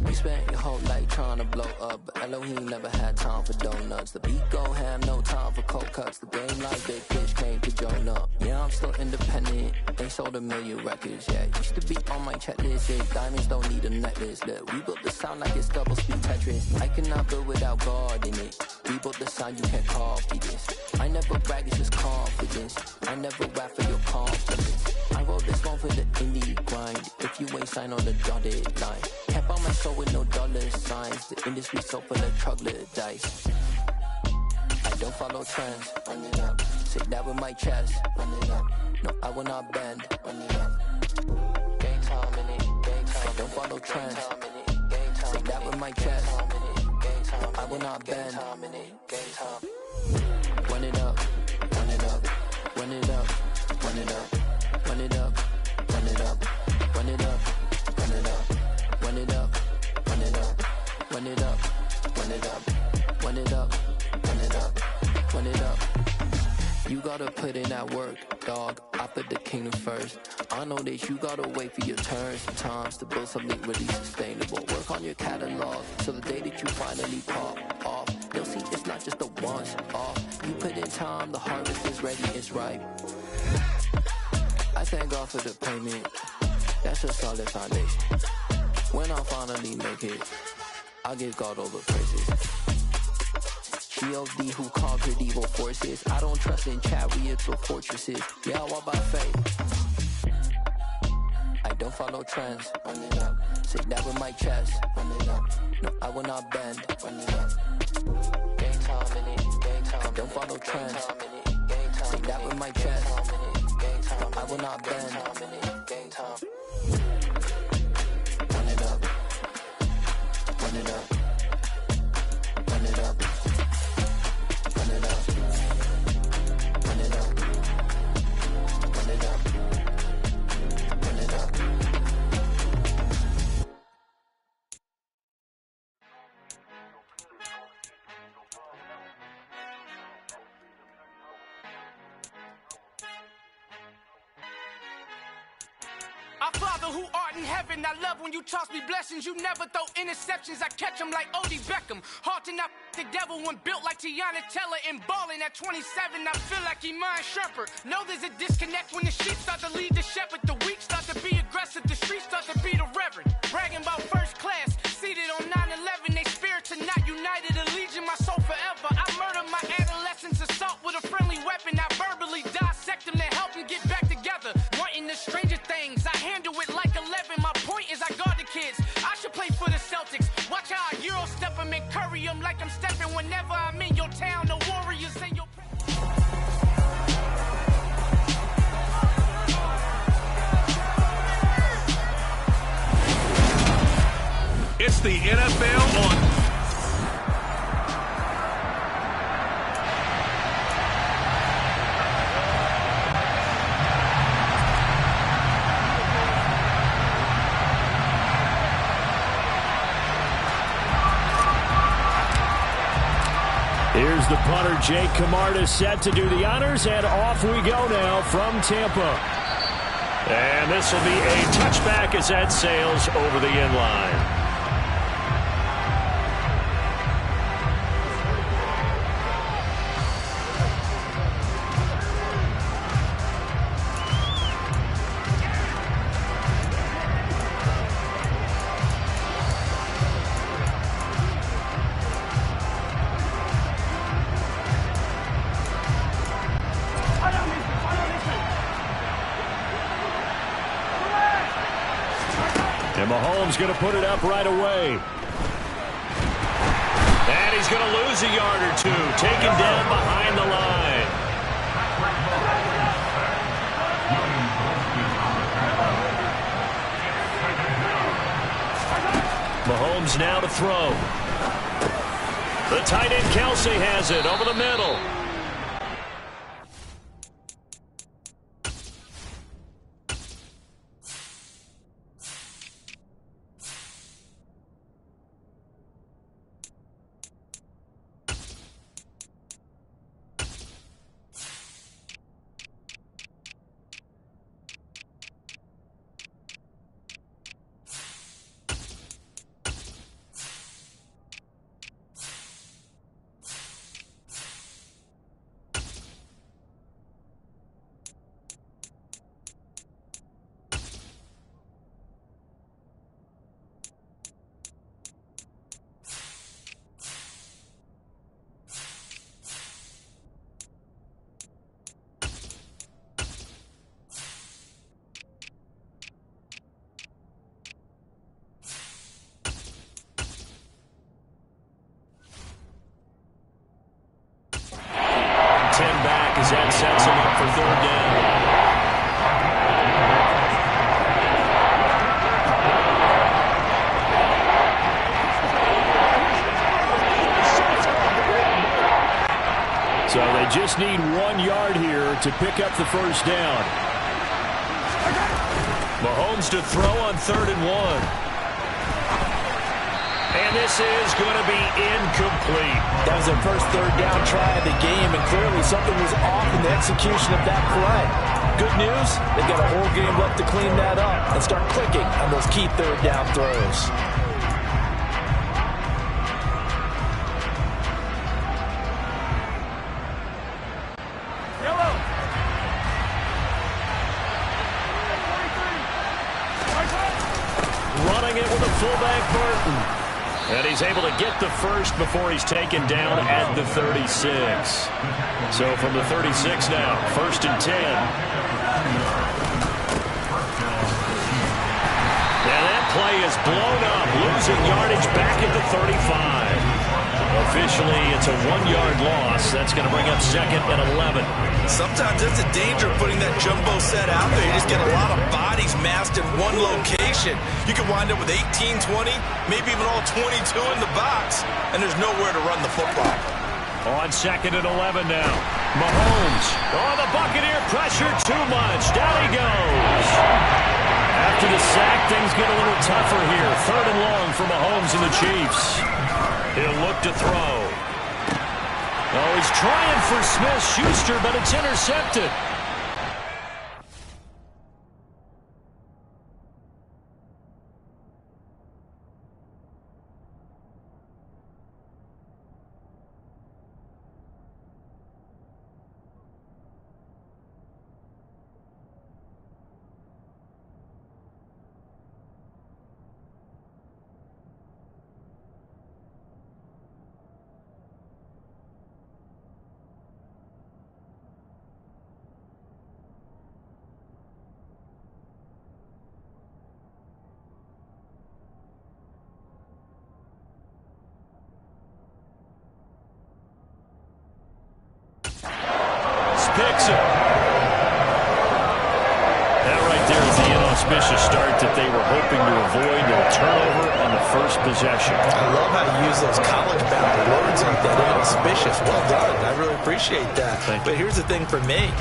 We spent your whole life trying to blow up, but Elohim never had time for donuts. The beat go ham, no time for cold cuts. The game like big fish came to join up. Yeah, I'm still independent. They sold 1 million records. Yeah, used to be on my checklist. Yeah, diamonds don't need a necklace. Look, we built the sound like it's double speed Tetris. I cannot build without God in it. We built the sound, you can't copy this. I never brag, it's just confidence. I never rap for your confidence. I wrote this one for the indie grind. If you ain't signed on the dotted line, can't buy my soul with no dollar signs. The industry so full of troglodytes. I don't follow trends. Run it up. Sit that with my chest. Run it up. No, I will not bend. Run it up. Game time in it. Game time. I don't follow trends. Sit that with my will not bend. Game time. Run it up, run it up, run it up, run it up, run it up, run it up, run it up, run it up, run it up, run it up, run it up, run it up, run it up, run it up, run it up. You gotta put in that work, dog. I put the kingdom first. I know that you gotta wait for your turn sometimes to build something really sustainable. Work on your catalog so the day that you finally pop off, they'll see it's not just a once off. You put in time, the harvest is ready, it's ripe. I thank God for the payment. That's a solid foundation. When I finally make it, I give God all the praises. G.O.D. who conquered evil forces. I don't trust in chariots or fortresses. Yeah, I walk by faith. I don't follow trends. Run it up. Say that with my chest. Run it up. No, I will not bend. Run it up. Game time in it. Game time. I don't follow trends. Say that with my chest. No, I will not bend. Game time. Run it up. Run it up. Run it up. Run it up. Run it up. Run it up. Run it up. Our Father who art in heaven, I love when you toss me blessings. You never throw interceptions, I catch them like Odie Beckham. Hard to not the devil when built like Tiana Teller and balling at 27. I feel like Iman Shumpert. Know there's a disconnect when the sheep start to lead the shepherd. The weak start to be aggressive, the streets start to be the reverend. Bragging about first class, seated on 9/11. They spirits are not united, a legion, my soul forever. I murder my adolescence, assault with a friendly weapon. I verbally dissect them to help them get back together. Wanting the stranger things, I handle it like 11. My point is I guard the kids. I should play for the Celtics. Watch how I Euro step them and curry them like I'm stepping. Whenever I'm in your town, the Warriors and your... It's the NFL on. Here's the punter, Jake Camarda, set to do the honors, and off we go now from Tampa. And this will be a touchback as that sails over the end line. And Mahomes going to put it up right away. And he's going to lose a yard or two. Taken down behind the line. Mahomes now to throw. The tight end Kelsey has it over the middle. As that sets him up for third down. They just need 1 yard here to pick up the first down. Mahomes to throw on 3rd and 1. And this is going to be incomplete. That was their first 3rd down try of the game, and clearly something was off in the execution of that play. Good news, they've got a whole game left to clean that up and start clicking on those key 3rd down throws. Yellow. Running it with a fullback Burton. And he's able to get the first before he's taken down at the 36. So from the 36 now, 1st and 10. And that play is blown up, losing yardage back at the 35. Officially, it's a 1-yard loss. That's going to bring up 2nd and 11. Sometimes that's the danger of putting that jumbo set out there. You just get a lot of bodies massed in one location. You can wind up with 18, 20, maybe even all 22 in the box, and there's nowhere to run the football. On 2nd and 11 now. Mahomes. Oh, the Buccaneer pressure too much. Down he goes. After the sack, things get a little tougher here. 3rd and long for Mahomes and the Chiefs. He'll look to throw. Oh, he's trying for Smith-Schuster, but it's intercepted. Picks it. That right there is the inauspicious start that they were hoping to avoid. A turnover on the first possession. I love how you use those college-bound words like that. Inauspicious. Well done. I really appreciate that. But here's the thing for me.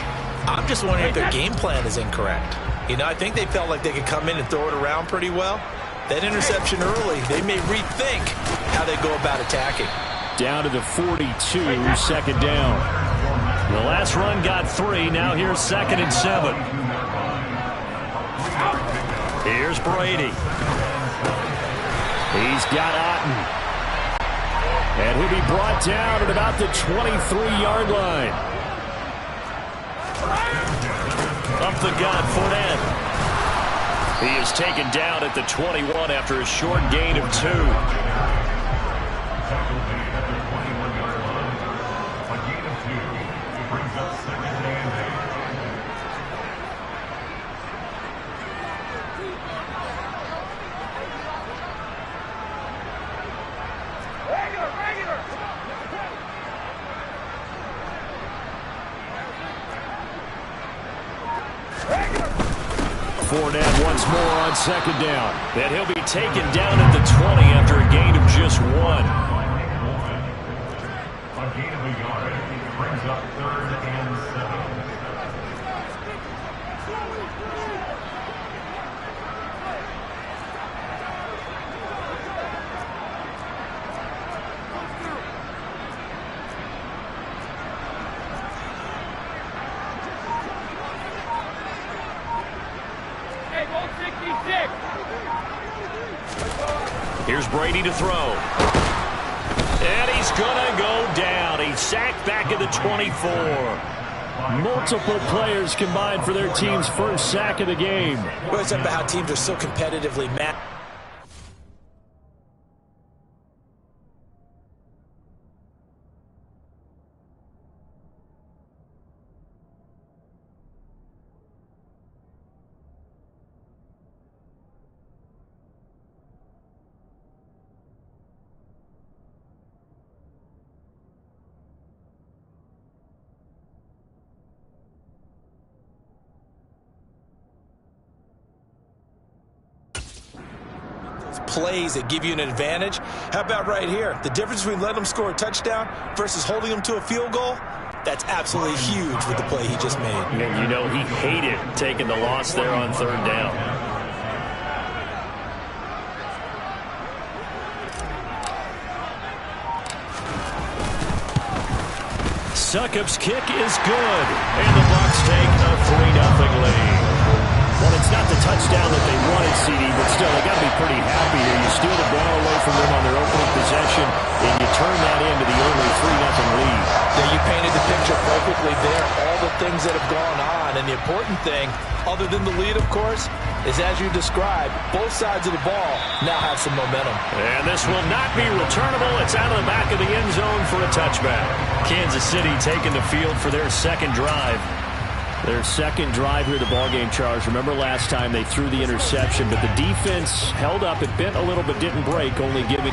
I'm just wondering if their game plan is incorrect. You know, I think they felt like they could come in and throw it around pretty well. That interception early, they may rethink how they go about attacking. Down to the 42, 2nd down. The last run got 3. Now here's 2nd and 7. Here's Brady. He's got Otten. And he'll be brought down at about the 23-yard line. Up the gut, Fournette. He is taken down at the 21 after a short gain of 2. Fournette once more on 2nd down. And he'll be taken down at the 20 after a gain of just 1. A gain of a yard brings up 3rd and 7. Here's Brady to throw. And he's going to go down. He's sacked back at the 24. Multiple players combined for their team's first sack of the game. Well, it's about how teams are so competitively matched. Plays that give you an advantage. How about right here? The difference between letting them score a touchdown versus holding them to a field goal, That's absolutely huge with the play he just made. And you know he hated taking the loss there on third down. Succop's kick is good, and the Bucs take a 3-0 lead. Well, it's not the touchdown that they wanted, CD, but still, they got to be pretty happy here. You steal the ball away from them on their opening possession, and you turn that into the early 3-0 lead. Yeah, you painted the picture perfectly there. All the things that have gone on, and the important thing, other than the lead, of course, is as you described, both sides of the ball now have some momentum. And this will not be returnable. It's out of the back of the end zone for a touchback. Kansas City taking the field for their second drive. Their second drive here of the ballgame, Charles. Remember last time they threw the interception, but the defense held up. It bent a little but didn't break, only giving...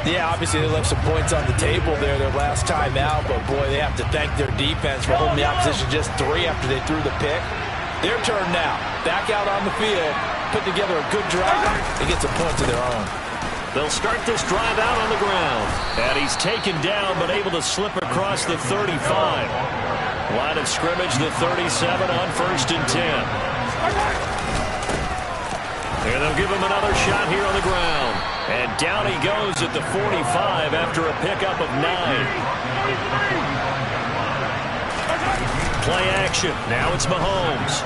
Yeah, obviously they left some points on the table there their last time out, but boy, they have to thank their defense for holding the opposition just 3 after they threw the pick. Their turn now. Back out on the field, put together a good drive, and get some points of their own. They'll start this drive out on the ground. And he's taken down, but able to slip across the 35. Line of scrimmage, the 37 on 1st and 10. And they'll give him another shot here on the ground. And down he goes at the 45 after a pickup of 9. Play action. Now it's Mahomes.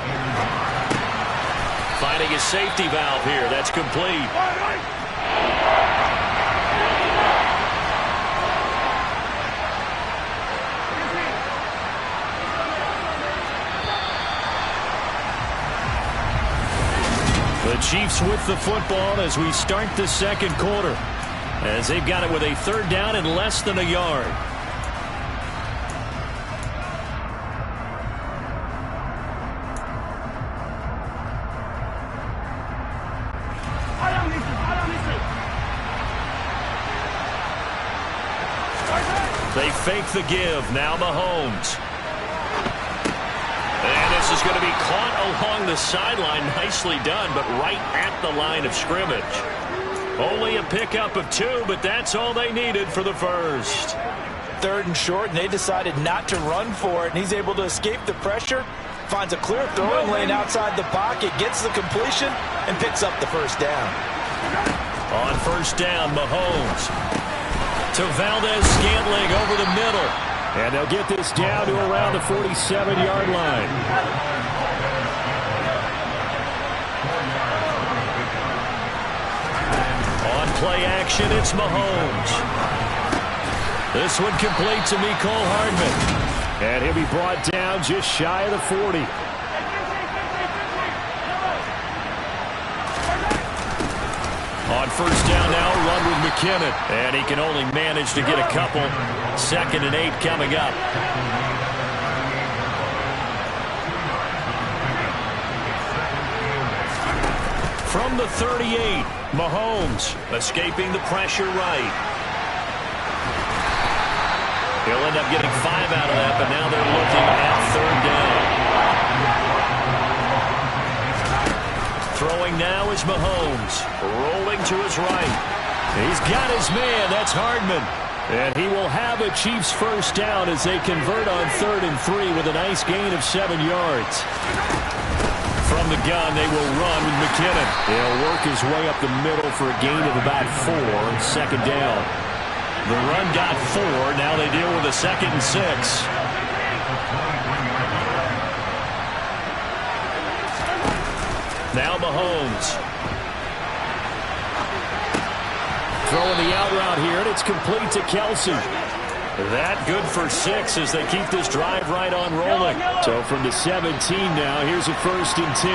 Finding his safety valve here. That's complete. The Chiefs with the football as we start the second quarter, as they've got it with a 3rd down and less than a yard. They fake the give. Now Mahomes. And this is going to be caught along the sideline. Nicely done, but right at the line of scrimmage. Only a pickup of 2, but that's all they needed for the first. 3rd and short, and they decided not to run for it, and he's able to escape the pressure, finds a clear throwing lane outside the pocket, gets the completion, and picks up the first down. On 1st down, Mahomes to Valdez-Scantling over the middle. And they'll get this down to around the 47-yard line. On play action, it's Mahomes. This one complete to Mecole Hardman. And he'll be brought down just shy of the 40. On 1st down now, run with McKinnon. And he can only manage to get a couple. 2nd and 8 coming up. From the 38, Mahomes escaping the pressure right. He'll end up getting 5 out of that, but now they're looking at 3rd down. Throwing now is Mahomes. Rolling to his right. He's got his man. That's Hardman. And he will have a Chiefs first down as they convert on 3rd and 3 with a nice gain of 7 yards. From the gun, they will run with McKinnon. He'll work his way up the middle for a gain of about 4. 2nd down. The run got 4. Now they deal with a 2nd and 6. Now Mahomes. Throwing the out route here, and it's complete to Kelsey. That good for 6 as they keep this drive right on rolling. So from the 17 now, here's a 1st and 10.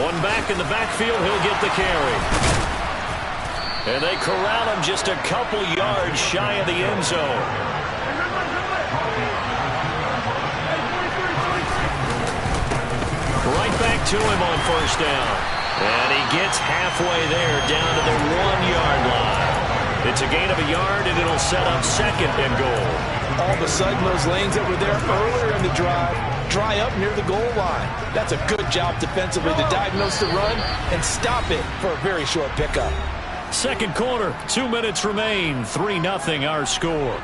One back in the backfield, he'll get the carry. And they corral him just a couple yards shy of the end zone. Right back to him on 1st down. And he gets halfway there down to the 1-yard line. It's a gain of a yard, and it'll set up 2nd and goal. All of a sudden, those lanes that were there earlier in the drive dry up near the goal line. That's a good job defensively to diagnose the run and stop it for a very short pickup. Second quarter, 2 minutes remain. 3-0 our score.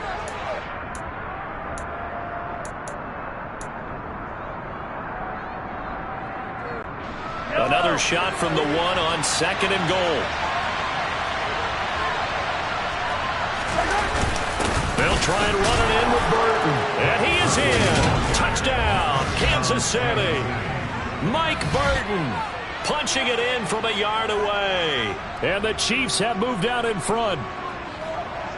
Another shot from the 1 on 2nd and goal. They'll try and run it in with Burton. And he is in. Touchdown, Kansas City. Mike Burton punching it in from a yard away. And the Chiefs have moved out in front.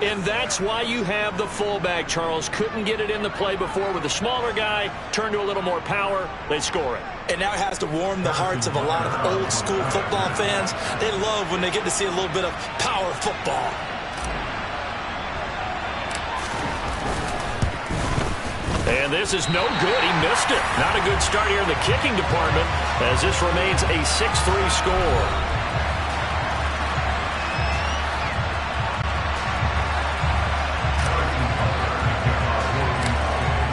And that's why you have the fullback, Charles. Couldn't get it in the play before with the smaller guy. Turned to a little more power. They score it. And now it has to warm the hearts of a lot of old-school football fans. They love when they get to see a little bit of power football. And this is no good. He missed it. Not a good start here in the kicking department as this remains a 6-3 score.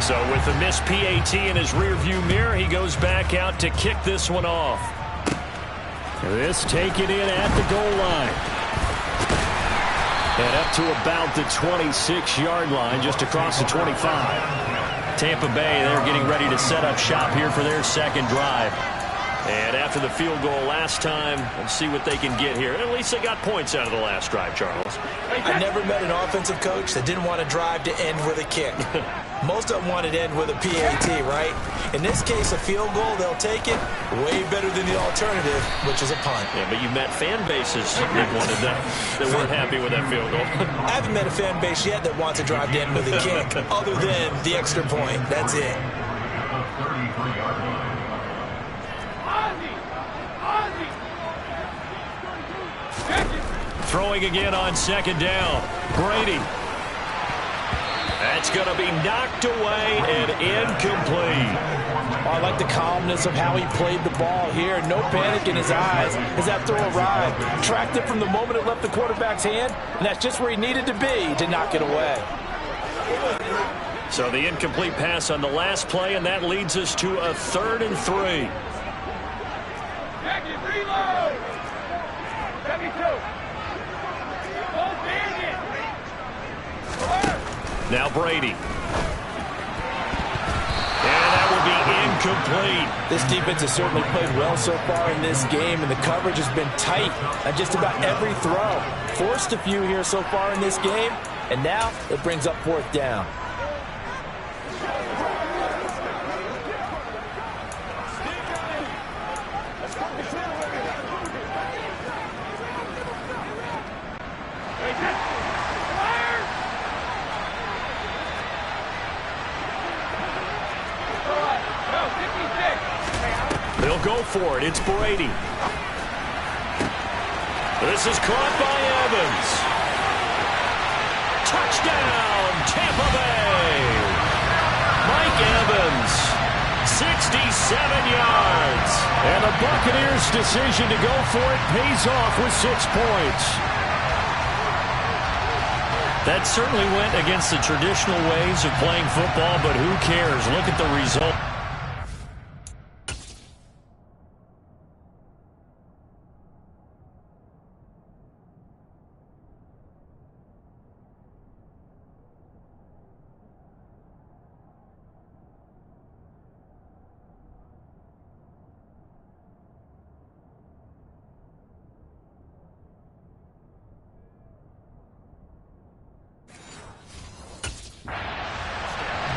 So with the missed PAT in his rearview mirror, he goes back out to kick this one off. This taken in at the goal line. And up to about the 26-yard line, just across the 25. Tampa Bay, they're getting ready to set up shop here for their second drive. And after the field goal last time, let's see what they can get here. At least they got points out of the last drive, Charles. I never met an offensive coach that didn't want to drive to end with a kick. Most of them wanted to end with a PAT, right? In this case, a field goal, they'll take it. Way better than the alternative, which is a punt. Yeah, but you met fan bases that wanted that weren't happy with that field goal. I haven't met a fan base yet that wants to drive to end with a kick, other than the extra point. That's it. Throwing again on second down. Brady. That's going to be knocked away and incomplete. Oh, I like the calmness of how he played the ball here. No panic in his eyes as that throw arrived. Tracked it from the moment it left the quarterback's hand, and that's just where he needed to be to knock it away. So the incomplete pass on the last play, and that leads us to a 3rd and 3. Reload! 72. Now Brady. And that will be incomplete. This defense has certainly played well so far in this game, and the coverage has been tight on just about every throw. Forced a few here so far in this game, and now it brings up 4th down. They'll go for it. It's Brady. This is caught by Evans. Touchdown, Tampa Bay. Mike Evans, 67 yards. And the Buccaneers' decision to go for it pays off with 6 points. That certainly went against the traditional ways of playing football, but who cares? Look at the result.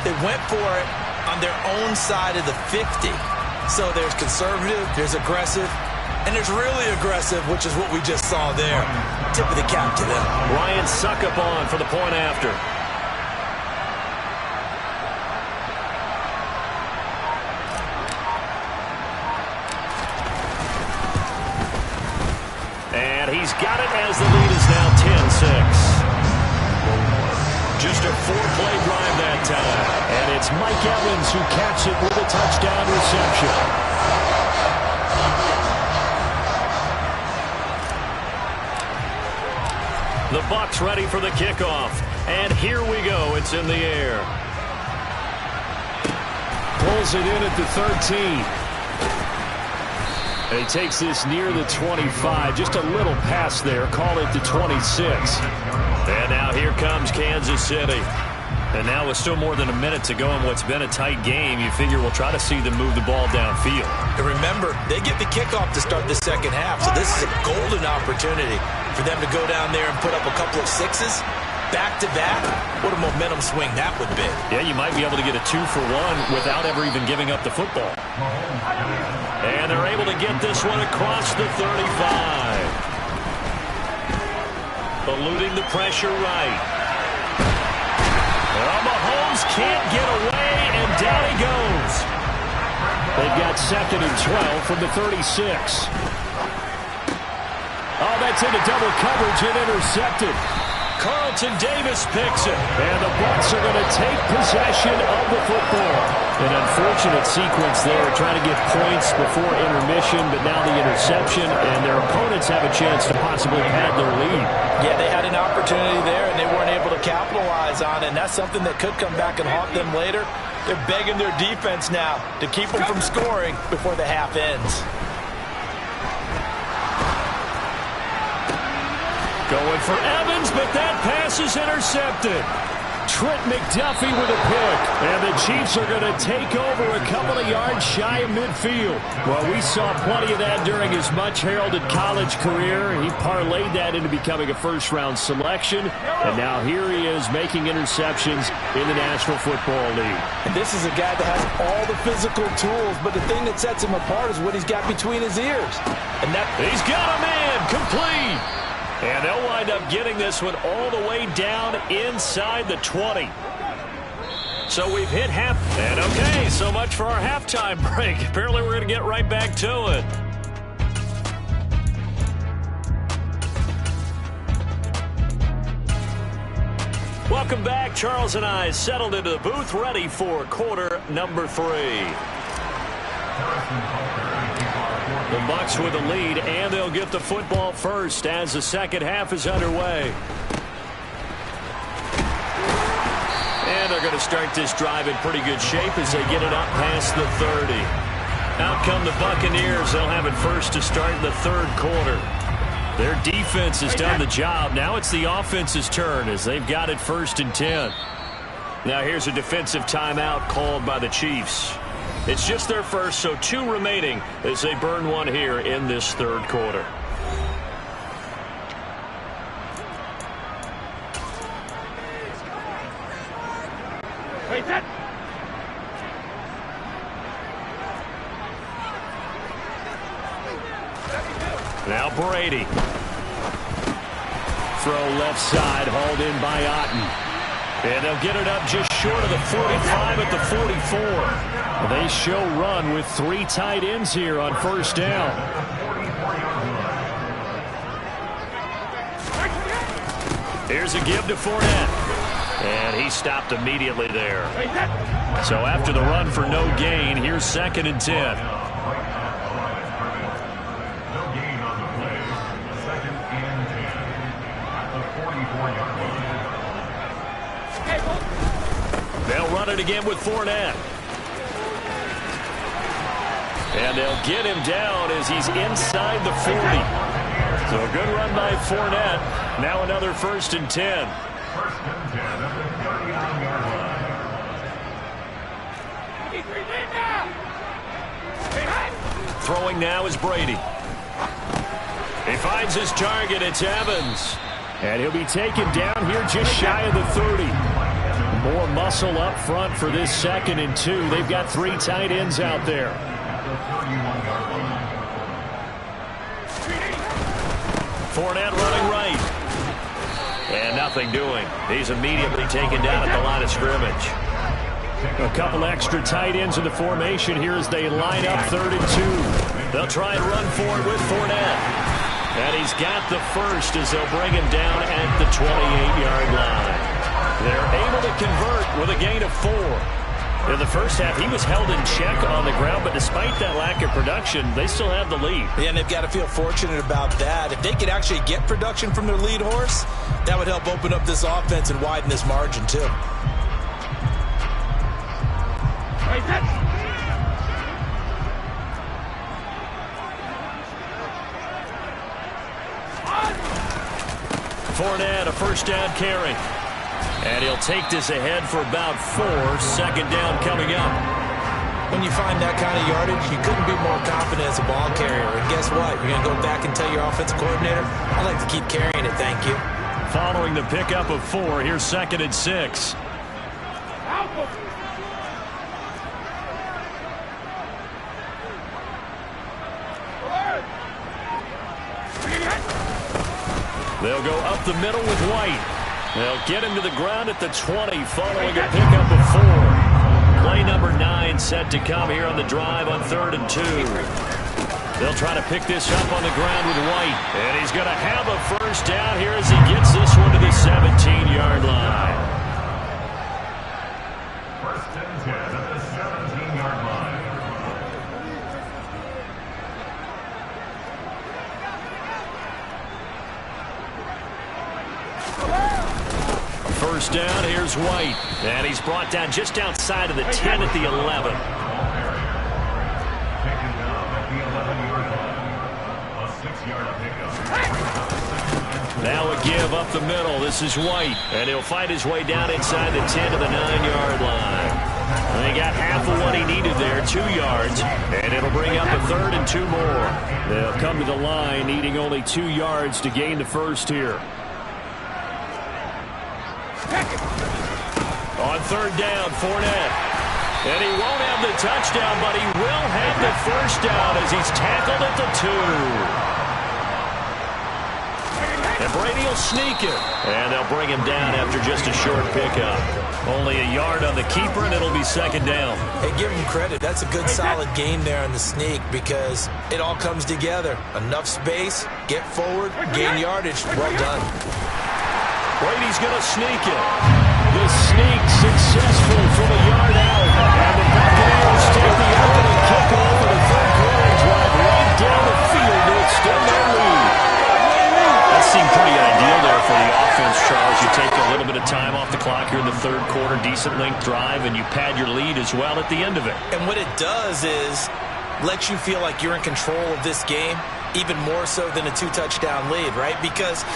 They went for it on their own side of the 50. So there's conservative, there's aggressive, and there's really aggressive, which is what we just saw there. Tip of the cap to them. Ryan Suckup on for the point after. And he's got it as the lead is now 10-6. Just a 4-play drive that time. And it's Mike Evans who caps it with a touchdown reception. The Bucs ready for the kickoff. And here we go. It's in the air. Pulls it in at the 13. And he takes this near the 25. Just a little pass there. Call it the 26. And now here comes Kansas City. And now with still more than a minute to go in what's been a tight game, you figure we'll try to see them move the ball downfield. And remember, they get the kickoff to start the second half, so this is a golden opportunity for them to go down there and put up a couple of 6s back-to-back. What a momentum swing that would be. Yeah, you might be able to get a 2-for-1 without ever even giving up the football. And they're able to get this one across the 35. Eluding the pressure right. Well, Mahomes can't get away, and down he goes. They've got 2nd and 12 from the 36. Oh, that's into double coverage and intercepted. Carlton Davis picks it. And the Bucs are going to take possession of the football. An unfortunate sequence there, trying to get points before intermission, but now the interception, and their opponents have a chance to possibly pad their lead. Yeah, they had an opportunity there, and they weren't able to capitalize on it, and that's something that could come back and haunt them later. They're begging their defense now to keep them from scoring before the half ends. Going for Evans, but that pass is intercepted. Trent McDuffie with a pick. And the Chiefs are going to take over a couple of yards shy of midfield. Well, we saw plenty of that during his much-heralded college career. He parlayed that into becoming a first-round selection. And now here he is making interceptions in the National Football League. And this is a guy that has all the physical tools, but the thing that sets him apart is what he's got between his ears. And that he's got a man complete. And they'll wind up getting this one all the way down inside the 20. So we've hit half. And okay, so much for our halftime break. Apparently we're going to get right back to it. Welcome back. Charles and I settled into the booth, ready for quarter number 3. The Bucs with a lead, and they'll get the football first as the second half is underway. And they're going to start this drive in pretty good shape as they get it up past the 30. Out come the Buccaneers. They'll have it first to start in the third quarter. Their defense has done the job. Now it's the offense's turn as they've got it first and 10. Now here's a defensive timeout called by the Chiefs. It's just their first, so 2 remaining as they burn one here in this third quarter. Now Brady. Throw left side, hauled in by Otten. And they'll get it up just short of the 45 at the 44. They show run with 3 tight ends here on first down. Here's a give to Fournette. And he stopped immediately there. So after the run for no gain, here's second and 10. No gain on the play. Second and 10 at the 44-yard line. They'll run it again with Fournette. And they'll get him down as he's inside the 40. So a good run by Fournette. Now another first and 10. First and 10 at the 39-yard line. Throwing now is Brady. He finds his target. It's Evans. And he'll be taken down here just shy of the 30. More muscle up front for this second and 2. They've got 3 tight ends out there. Fournette running right. And nothing doing. He's immediately taken down at the line of scrimmage. A couple extra tight ends in the formation here as they line up third and 2. They'll try and run for it with Fournette. And he's got the first as they'll bring him down at the 28-yard line. They're able to convert with a gain of 4. In the first half, he was held in check on the ground, but despite that lack of production, they still have the lead. Yeah, and they've got to feel fortunate about that. If they could actually get production from their lead horse, that would help open up this offense and widen this margin, too. Fournette, a first down carry. And he'll take this ahead for about 4. Second down coming up. When you find that kind of yardage, you couldn't be more confident as a ball carrier. And guess what? You're going to go back and tell your offensive coordinator, I'd like to keep carrying it, thank you. Following the pickup of 4, here's second and 6. They'll go up the middle with White. They'll get him to the ground at the 20 following a pickup of 4. Play number 9 set to come here on the drive on third and 2. They'll try to pick this up on the ground with White. And he's going to have a first down here as he gets this one to the 17-yard line. First and 10 at the 17-yard line. first down. Here's White. And he's brought down just outside of the 10 at the 11. Taken down at the 11-yard line. A 6-yard pickup. Now a give up the middle. This is White. And he'll fight his way down inside the 10 to the 9-yard line. And he got half of what he needed there, 2 yards. And it'll bring up a 3rd and 2 more. They'll come to the line needing only 2 yards to gain the first here. On 3rd down, Fournette. And he won't have the touchdown, but he will have the first down as he's tackled at the 2. And Brady will sneak it. And they'll bring him down after just a short pickup. Only a yard on the keeper, and it'll be 2nd down. Hey, give him credit. That's a good, solid gain there in the sneak because it all comes together. Enough space, get forward, gain yardage. Well done. Brady's going to sneak it. The sneak successful from a yard out. And the Buccaneers take the opening kickoff of the third quarter drive right down the field to extend their lead. That seemed pretty ideal there for the offense, Charles. You take a little bit of time off the clock here in the third quarter, decent length drive, and you pad your lead as well at the end of it. And what it does is lets you feel like you're in control of this game, even more so than a 2-touchdown lead, right? Because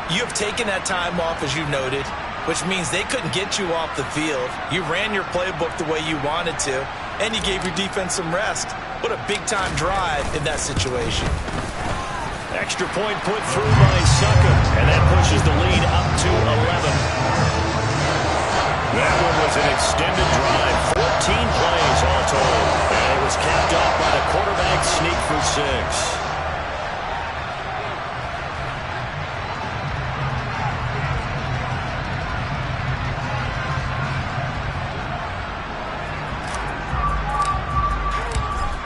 you have taken that time off, as you noted, which means they couldn't get you off the field. You ran your playbook the way you wanted to, and you gave your defense some rest. What a big-time drive in that situation. Extra point put through by Sucker, and that pushes the lead up to 11. That one was an extended drive, 14 plays all told, and it was capped off by the quarterback sneak for 6.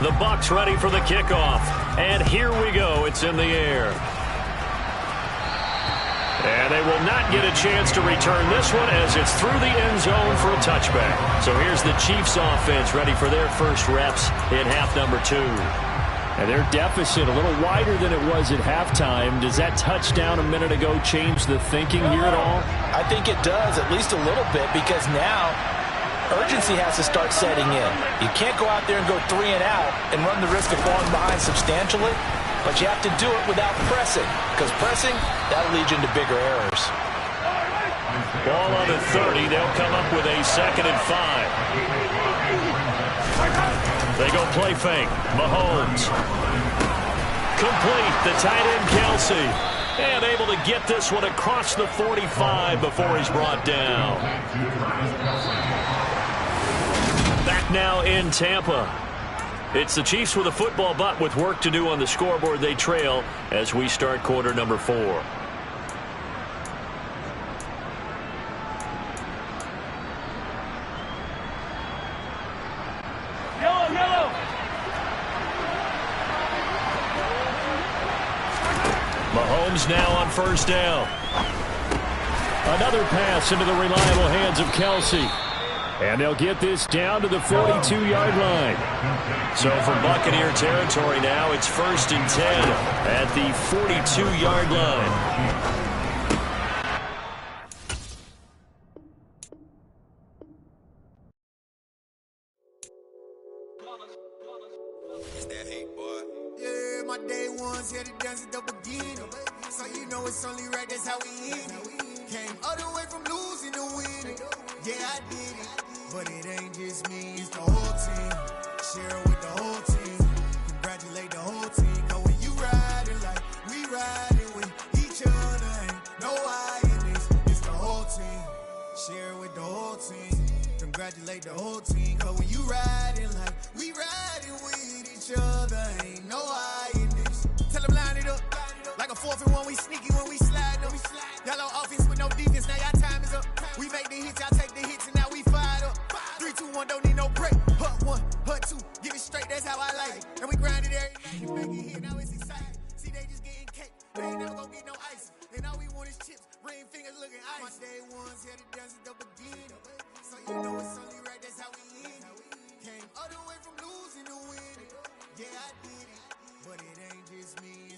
The Bucs ready for the kickoff. And here we go. It's in the air. And they will not get a chance to return this one as it's through the end zone for a touchback. So here's the Chiefs offense ready for their first reps in half number 2. And their deficit a little wider than it was at halftime. Does that touchdown a minute ago change the thinking here at all? I think it does, at least a little bit, because now urgency has to start setting in. You can't go out there and go 3 and out and run the risk of falling behind substantially, but you have to do it without pressing, because pressing, that'll lead you into bigger errors. Ball on the 30. They'll come up with a 2nd and 5. They go play fake. Mahomes. Complete. The tight end, Kelsey. And able to get this one across the 45 before he's brought down. Back now in Tampa. It's the Chiefs with a football, but with work to do on the scoreboard. They trail as we start quarter number 4. Yellow. Mahomes now on first down. Another pass into the reliable hands of Kelsey. And they'll get this down to the 42-yard line. So from Buccaneer territory now, it's 1st and 10 at the 42-yard line. Yeah, my day ones here to dance at the beginning. So you know it's only right, that's how we end it. Came all the way from losing to winning. Yeah, I did it. But it ain't just me, it's the whole team. Share it with the whole team. Congratulate the whole team. Cause when you riding like we riding with each other, ain't no I in this. It's the whole team. Share it with the whole team. Congratulate the whole team. Cause when you riding like we riding with each other, ain't no I in this. Tell them line it up. Like a 4th and 1, we sneaky when we slide them. Y'all on offense with no defense, now y'all time is up. We make the hits, y'all take the hits, and now we fired up. 3, 2, 1, don't need no break. Hut 1, hut 2, give it straight, that's how I like it. And we grind it every day, you make it hit, now it's exciting. See, they just getting cake, they ain't never gonna get no ice. And all we want is chips, ring fingers looking ice. My day ones here to dance at the beginning. So you know it's only right, that's how we end it. Came all the way from losing to winning. Yeah, I did it, but it ain't just me.